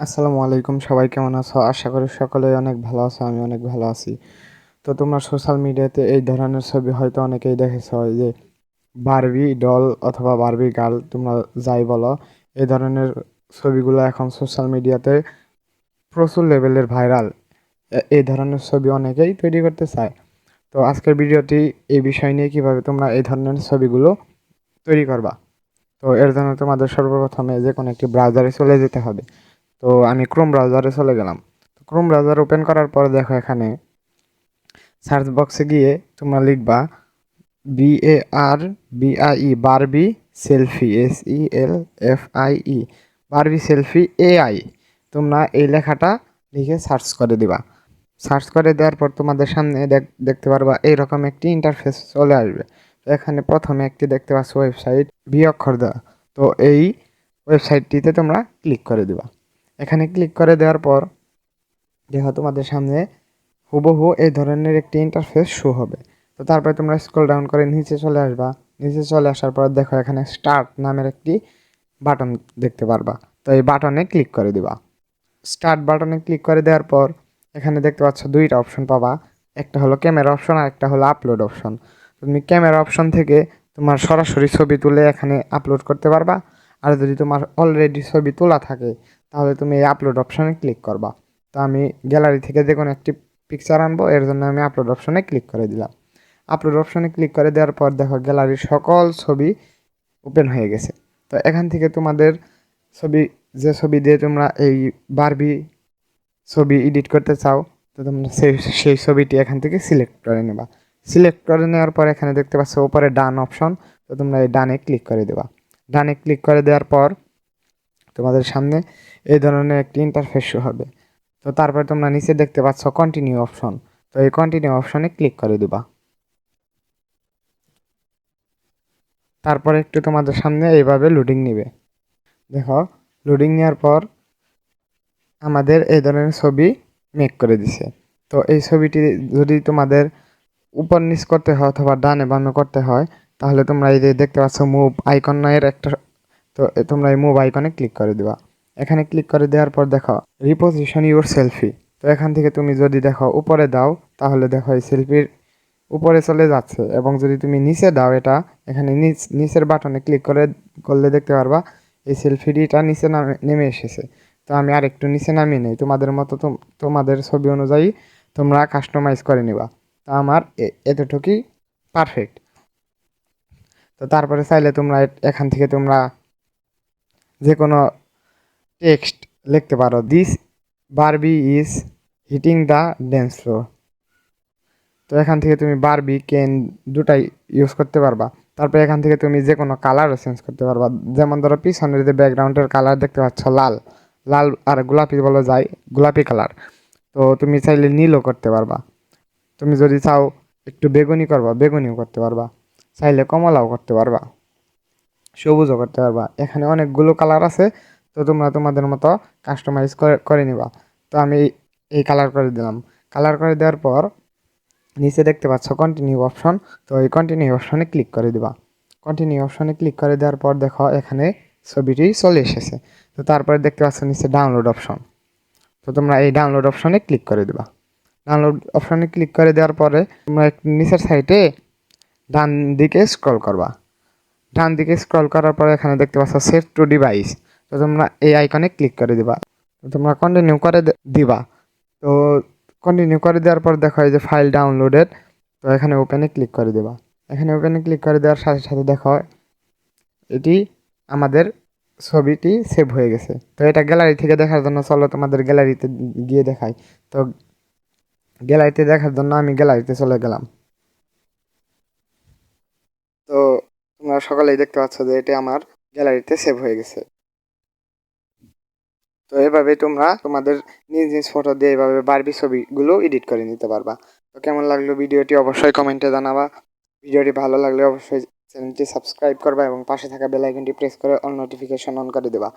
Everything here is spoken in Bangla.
আসসালামু আলাইকুম, সবাই কেমন আছো? আশা করি সকলেই অনেক ভালো আছো। আমি অনেক ভালো আছি। তো তোমরা সোশ্যাল মিডিয়াতে এই ধরনের ছবি হয়তো অনেকেই দেখেছো, এই যে বারবি ডল অথবা বারবি গার্ল, তোমরা যাই বলো, এই ধরনের ছবিগুলো এখন সোশ্যাল মিডিয়াতে প্রচুর লেভেলের ভাইরাল। এই ধরনের ছবি অনেকেই তৈরি করতে চায়। তো আজকের ভিডিওটি এই বিষয় নিয়ে কিভাবে তোমরা এই ধরনের ছবিগুলো তৈরি করবা। তো এর জন্য তোমাদের সর্বপ্রথমে যে কোনো একটি ব্রাউজারে চলে যেতে হবে। তো আমি ক্রোম ব্রাউজারে চলে গেলাম। ক্রোম ব্রাউজার ওপেন করার পরে দেখো এখানে সার্চ বক্সে গিয়ে তোমরা লিখবা BARBIE Barbie selfie SELFIE Barbie selfie AI। তোমরা এই লেখাটা লিখে সার্চ করে দিবা। সার্চ করে দেওয়ার পর তোমাদের সামনে দেখতে পারবা এইরকম একটি ইন্টারফেস চলে আসবে। তো এখানে প্রথমে একটি দেখতে পাচ্ছ ওয়েবসাইট বি অক্ষর দেওয়া। তো এই ওয়েবসাইটটিতে তোমরা ক্লিক করে দিবা। এখানে ক্লিক করে দেওয়ার পর দেখো তোমাদের সামনে হুবহু এই ধরনের একটি ইন্টারফেস শো হবে। তো তারপরে তোমরা স্ক্রল ডাউন করে নিচে চলে আসবা। নিচে চলে আসার পর দেখো এখানে স্টার্ট নামের একটি বাটন দেখতে পারবা। তো এই বাটনে ক্লিক করে দিবা। স্টার্ট বাটনে ক্লিক করে দেওয়ার পর এখানে দেখতে পাচ্ছ দুইটা অপশন পাবা। একটা হলো ক্যামেরা অপশন আর একটা হলো আপলোড অপশন। তুমি ক্যামেরা অপশন থেকে তোমার সরাসরি ছবি তুলে এখানে আপলোড করতে পারবা। আর যদি তোমার অলরেডি ছবি তোলা থাকে তাহলে তুমি এই আপলোড অপশনে ক্লিক করবা। তো আমি গ্যালারি থেকে যে কোনো একটি পিকচার আনবো, এর জন্য আমি আপলোড অপশনে ক্লিক করে দিলাম। আপলোড অপশনে ক্লিক করে দেওয়ার পর দেখো গ্যালারির সকল ছবি ওপেন হয়ে গেছে। তো এখান থেকে তোমাদের ছবি, যে ছবি দিয়ে তোমরা এই বারবি ছবি এডিট করতে চাও, তো তোমরা সেই ছবিটি এখান থেকে সিলেক্ট করে নেবা। সিলেক্ট করে নেওয়ার পর এখানে দেখতে পাচ্ছ উপরে ডান অপশন। তো তোমরা এই ডানে ক্লিক করে দেবা। ডানে ক্লিক করে দেওয়ার পর তোমাদের সামনে এই ধরনের একটি ইন্টারফেস শো হবে। তো তারপর তোমরা নিচে দেখতে পাচ্ছ কন্টিনিউ অপশন। তো এই কন্টিনিউ অপশনে ক্লিক করে দিবা। তারপর একটু তোমাদের সামনে এইভাবে লোডিং নিবে। দেখো লোডিং নেওয়ার পর আমাদের এই ধরনের ছবি মেক করে দিছে। তো এই ছবিটি যদি তোমাদের উপর নিচ করতে হয় অথবা ডানে বামে করতে হয়, তাহলে তোমরা এই যে দেখতে পাচ্ছ মুভ আইকন এর একটা, তো তোমরা এই মুভ আইকনে ক্লিক করে দিবা। এখানে ক্লিক করে দেওয়ার পর দেখো রিপোজিশন ইউর সেলফি। তো এখান থেকে তুমি যদি দেখো উপরে দাও তাহলে দেখো এই সেলফির উপরে চলে যাচ্ছে, এবং যদি তুমি নিচে দাও এটা এখানে নিচের বাটনে ক্লিক করলে দেখতে পারবা এই সেলফিটা নিচে নেমে এসেছে। তো আমি আর একটু নিচে নামিয়ে নেই, তোমাদের মতো তোমাদের ছবি অনুযায়ী তোমরা কাস্টমাইজ করে নিবা। তো আমার এতটুকুই পারফেক্ট। তো তারপরে চাইলে তোমরা এখান থেকে তোমরা যে কোনো টেক্সট লিখতে পারো, this Barbie is hitting the dance floor. তো এখান থেকে তুমি বারবি কেন দুটাই ইউজ করতে পারবা। তারপরে এখান থেকে তুমি যে কোনো কালারও চেঞ্জ করতে পারবা। যেমন ধরো পিছনের যে ব্যাকগ্রাউন্ডের কালার দেখতে পাচ্ছ লাল, লাল আর গোলাপি বলা যায়, গোলাপি কালার। তো তুমি চাইলে নীলও করতে পারবা। তুমি যদি চাও একটু বেগুনি করবা, বেগুনিও করতে পারবা। চাইলে কমলাও করতে পারবা, সবুজও করতে পারবা। এখানে অনেকগুলো কালার আছে। তো তোমরা তোমাদের মতো কাস্টমাইজ করে নিবা। তো আমি এই কালার করে দিলাম। কালার করে দেওয়ার পর নিচে দেখতে পাচ্ছ কন্টিনিউ অপশন। তো এই কন্টিনিউ অপশনে ক্লিক করে দিবা। কন্টিনিউ অপশনে ক্লিক করে দেওয়ার পর দেখো এখানে ছবিটি চলে এসেছে। তো তারপরে দেখতে পাচ্ছ নিচে ডাউনলোড অপশন। তো তোমরা এই ডাউনলোড অপশনে ক্লিক করে দিবা। ডাউনলোড অপশনে ক্লিক করে দেওয়ার পরে তোমরা একটু নিচের সাইডে ডান দিকে স্ক্রল করবা। ডান দিকে স্ক্রল করার পরে এখানে দেখতে পাচ্ছ সেভ টু ডিভাইস। তো তোমরা এই আইকনে ক্লিক করে দিবা। তো তোমরা কন্টিনিউ করে দিবা। তো কন্টিনিউ করে দেওয়ার পর দেখো এই যে ফাইল ডাউনলোডেড। তো এখানে ওপেনে ক্লিক করে দেবা। এখানে ওপেনে ক্লিক করে দেওয়ার সাথে সাথে দেখো এটি আমাদের ছবিটি সেভ হয়ে গেছে। তো এটা গ্যালারি থেকে দেখার জন্য চলো তোমাদের গ্যালারিতে গিয়ে দেখাই। তো গ্যালারিতে দেখার জন্য আমি গ্যালারিতে চলে গেলাম। তো তোমরা সকলেই দেখতে পাচ্ছ যে এটি আমার গ্যালারিতে সেভ হয়ে গেছে। তো এভাবে তোমরা তোমাদের নিজ নিজ ফটো দিয়ে এভাবে বারবি ছবিগুলো এডিট করে নিতে পারবা। তো কেমন লাগলো ভিডিওটি অবশ্যই কমেন্টে জানাবা। ভিডিওটি ভালো লাগলে অবশ্যই চ্যানেলটি সাবস্ক্রাইব করবা এবং পাশে থাকা বেল আইকনটি প্রেস করে অল নোটিফিকেশন অন করে দেবা।